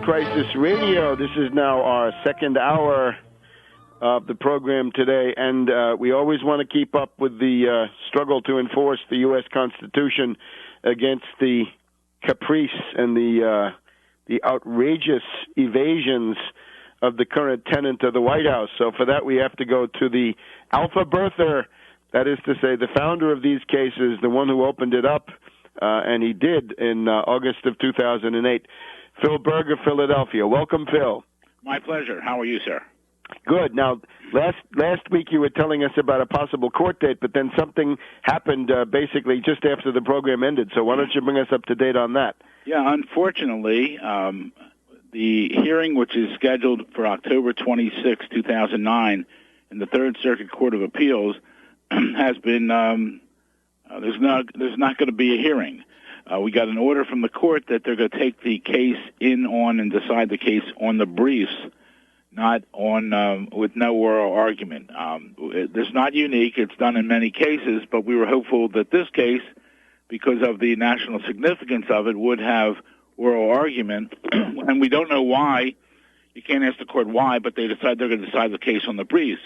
Crisis Radio. This is now our second hour of the program today, and we always want to keep up with the struggle to enforce the U.S. Constitution against the caprice and the outrageous evasions of the current tenant of the White House. So for that, we have to go to the alpha birther, that is to say, the founder of these cases, the one who opened it up, and he did in August of 2008. Phil Berg of Philadelphia. Welcome, Phil. My pleasure. How are you, sir? Good. Now, last week you were telling us about a possible court date, but then something happened basically just after the program ended. So why don't you bring us up to date on that? Yeah, unfortunately, the hearing, which is scheduled for October 26, 2009, in the Third Circuit Court of Appeals, has been there's not going to be a hearing. We got an order from the court that they're going to take the case on and decide the case on the briefs, not on with no oral argument. It's not unique. It's done in many cases, but we were hopeful that this case, because of the national significance of it, would have oral argument. And we don't know why. You can't ask the court why, but they decide they're going to decide the case on the briefs.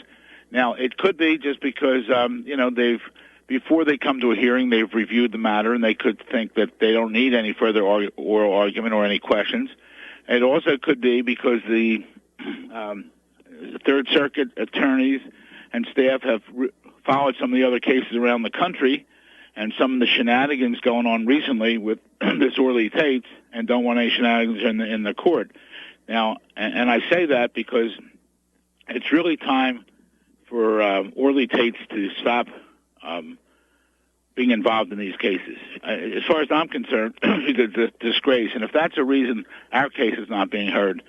Now, it could be just because, before they come to a hearing, they've reviewed the matter, and they could think that they don't need any further oral argument or any questions. It also could be because the Third Circuit attorneys and staff have followed some of the other cases around the country and some of the shenanigans going on recently with this Orly Tates, and don't want any shenanigans in the court. Now, and I say that because it's really time for Orly Tates to stop being involved in these cases. As far as I'm concerned, it's a disgrace. And if that's a reason our case is not being heard,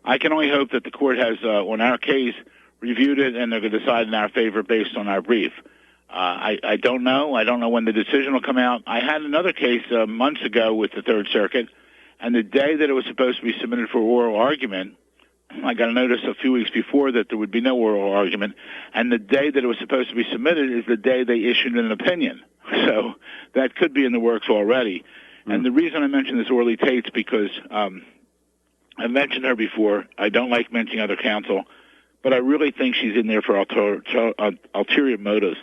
I can only hope that the court has, on our case, reviewed it and they're going to decide in our favor based on our brief. I don't know. I don't know when the decision will come out. I had another case months ago with the Third Circuit, and the day that it was supposed to be submitted for oral argument, I got a notice a few weeks before that there would be no oral argument, and the day that it was supposed to be submitted is the day they issued an opinion. So that could be in the works already. And the reason I mention this Orly Tates because I mentioned her before. I don't like mentioning other counsel, but I really think she's in there for ulterior motives.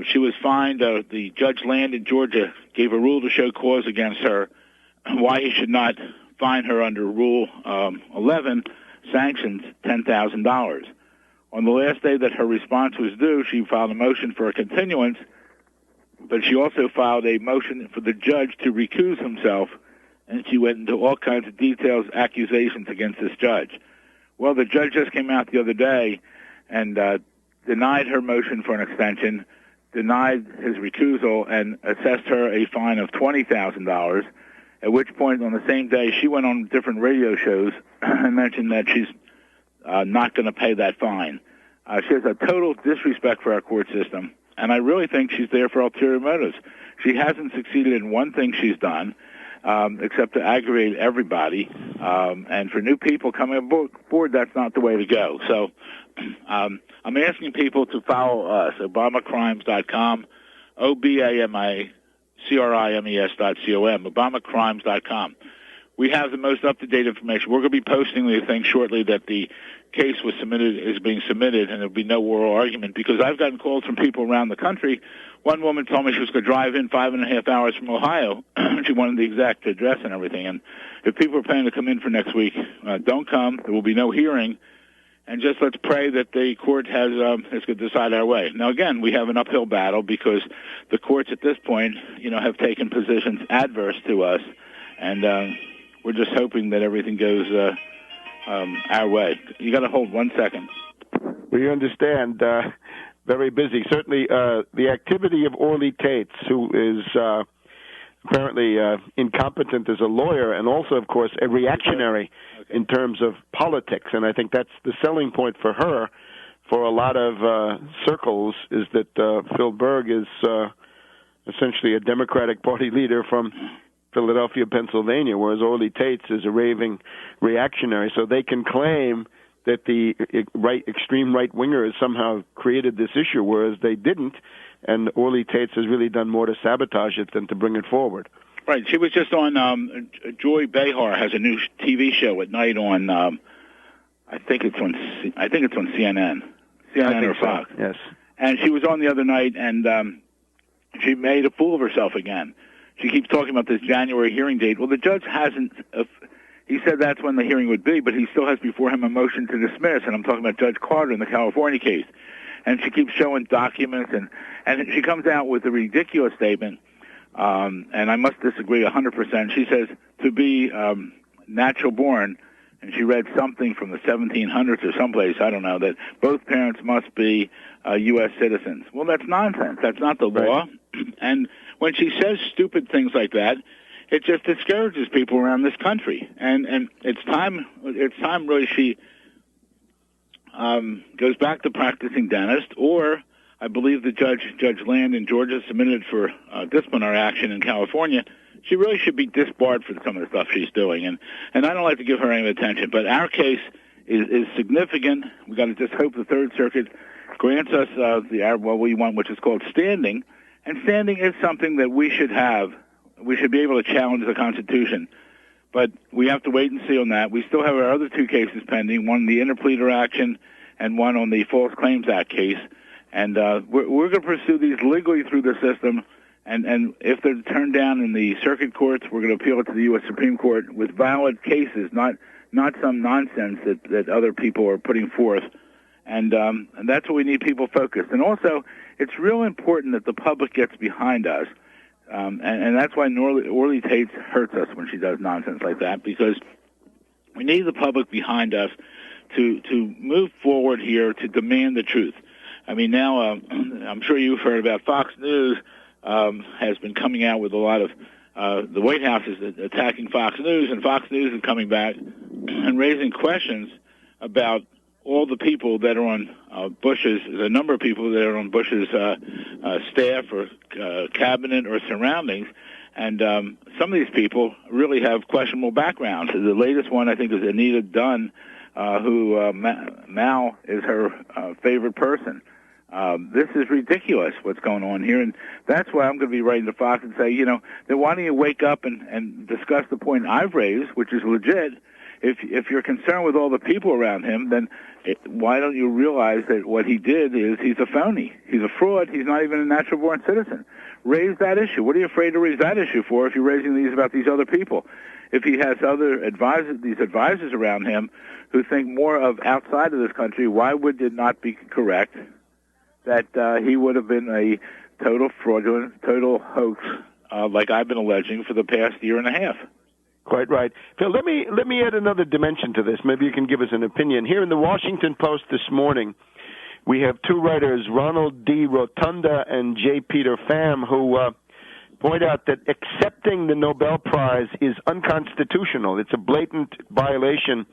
She was fined. The Judge Land in Georgia gave a rule to show cause against her, why he should not fine her under Rule 11, sanctions $10,000. On the last day that her response was due, she filed a motion for a continuance, but she also filed a motion for the judge to recuse himself, and she went into all kinds of details, accusations against this judge. Well, the judge just came out the other day and denied her motion for an extension, denied his recusal, and assessed her a fine of $20,000, at which point on the same day she went on different radio shows and mentioned that she's not going to pay that fine. She has a total disrespect for our court system, and I really think she's there for ulterior motives. She hasn't succeeded in one thing she's done, except to aggravate everybody. And for new people coming aboard, that's not the way to go. So I'm asking people to follow us, ObamaCrimes.com, OBAMACRIMES.com, ObamaCrimes.com. We have the most up-to-date information. We're going to be posting the thing shortly that the case is being submitted, and there'll be no oral argument, because I've gotten calls from people around the country. One woman told me she was going to drive in 5.5 hours from Ohio. She wanted the exact address and everything. And if people are planning to come in for next week, don't come. There will be no hearing. And just let's pray that the court is going to decide our way. Now, again, we have an uphill battle because the courts at this point, have taken positions adverse to us, and we're just hoping that everything goes our way. You got to hold 1 second. We understand. Very busy. Certainly, the activity of Orly Tates, who is apparently incompetent as a lawyer and also, of course, a reactionary in terms of politics. And I think that's the selling point for her, for a lot of circles, is that Phil Berg is essentially a Democratic Party leader from Philadelphia, Pennsylvania, whereas Orly Tates is a raving reactionary. So they can claim that the extreme right-wingers somehow created this issue, whereas they didn't, and Orly Tates has really done more to sabotage it than to bring it forward. Right. She was just on. Joy Behar has a new TV show at night on. I think it's on CNN, or Fox. So. Yes. And she was on the other night, and she made a fool of herself again. She keeps talking about this January hearing date. Well, the judge hasn't. He said that's when the hearing would be, but he still has before him a motion to dismiss. And I'm talking about Judge Carter in the California case. And she keeps showing documents, and she comes out with a ridiculous statement. And I must disagree 100%. She says to be natural born, and she read something from the 1700s or someplace, I don't know, that both parents must be U.S. citizens. Well, that's nonsense. That's not the law. Right. And when she says stupid things like that, it just discourages people around this country. And it's time really she goes back to practicing dentist, or I believe the Judge Land in Georgia submitted for disciplinary action in California. She really should be disbarred for some of the stuff she's doing. And I don't like to give her any attention, but our case is significant. We've got to just hope the Third Circuit grants us what we want, which is called standing. And standing is something that we should have. We should be able to challenge the Constitution. But we have to wait and see on that. We still have our other two cases pending, one the interpleader action and one on the False Claims Act case. And we're going to pursue these legally through the system. And if they're turned down in the circuit courts, we're going to appeal it to the U.S. Supreme Court with valid cases, not some nonsense that other people are putting forth. And that's what we need people focused. And also, it's real important that the public gets behind us. And that's why Orly Tate hurts us when she does nonsense like that, because we need the public behind us to move forward here to demand the truth. I mean, now I'm sure you've heard about Fox News has been coming out with a lot of the White House is attacking Fox News, and Fox News is coming back and raising questions about all the people that are on the number of people that are on Bush's staff or cabinet or surroundings. And some of these people really have questionable backgrounds. The latest one, I think, is Anita Dunn, who Mao is her favorite person. This is ridiculous what's going on here, and that's why I'm going to be writing to Fox and say, then why don't you wake up and discuss the point I've raised, which is legit. If you're concerned with all the people around him, then why don't you realize that what he did is he's a phony. He's a fraud. He's not even a natural-born citizen. Raise that issue. What are you afraid to raise that issue for if you're raising these about these other people? If he has other advisors around him who think more of outside of this country, why would it not be correct that he would have been a total fraudulent, total hoax, like I've been alleging for the past year and a half? Quite right. Phil, let me add another dimension to this. Maybe you can give us an opinion. Here in the Washington Post this morning, we have two writers, Ronald D. Rotunda and J. Peter Pham, who point out that accepting the Nobel Prize is unconstitutional. It's a blatant violation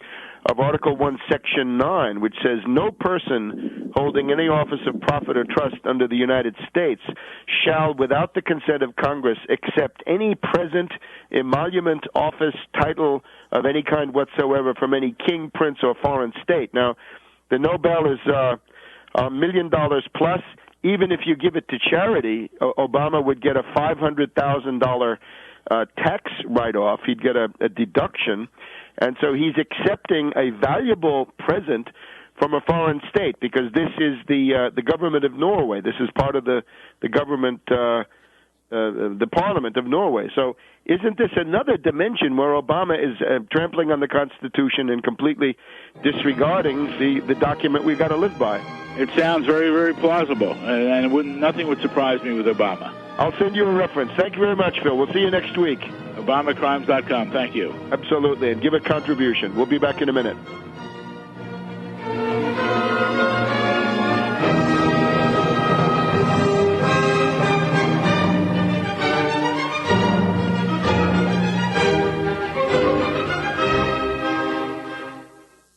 of Article 1, Section 9, which says no person holding any office of profit or trust under the United States shall, without the consent of Congress, accept any present, emolument, office, title of any kind whatsoever from any king, prince, or foreign state. Now, the Nobel is $1 million plus. Even if you give it to charity, Obama would get a $500,000 tax write-off. He'd get a deduction. And so he's accepting a valuable present from a foreign state because this is the government of Norway. This is part of the government, the Parliament of Norway. So isn't this another dimension where Obama is trampling on the Constitution and completely disregarding the document we've got to live by? It sounds very, very plausible, and nothing would surprise me with Obama. I'll send you a reference. Thank you very much, Phil. We'll see you next week. ObamaCrimes.com. Thank you. Absolutely, and give a contribution. We'll be back in a minute.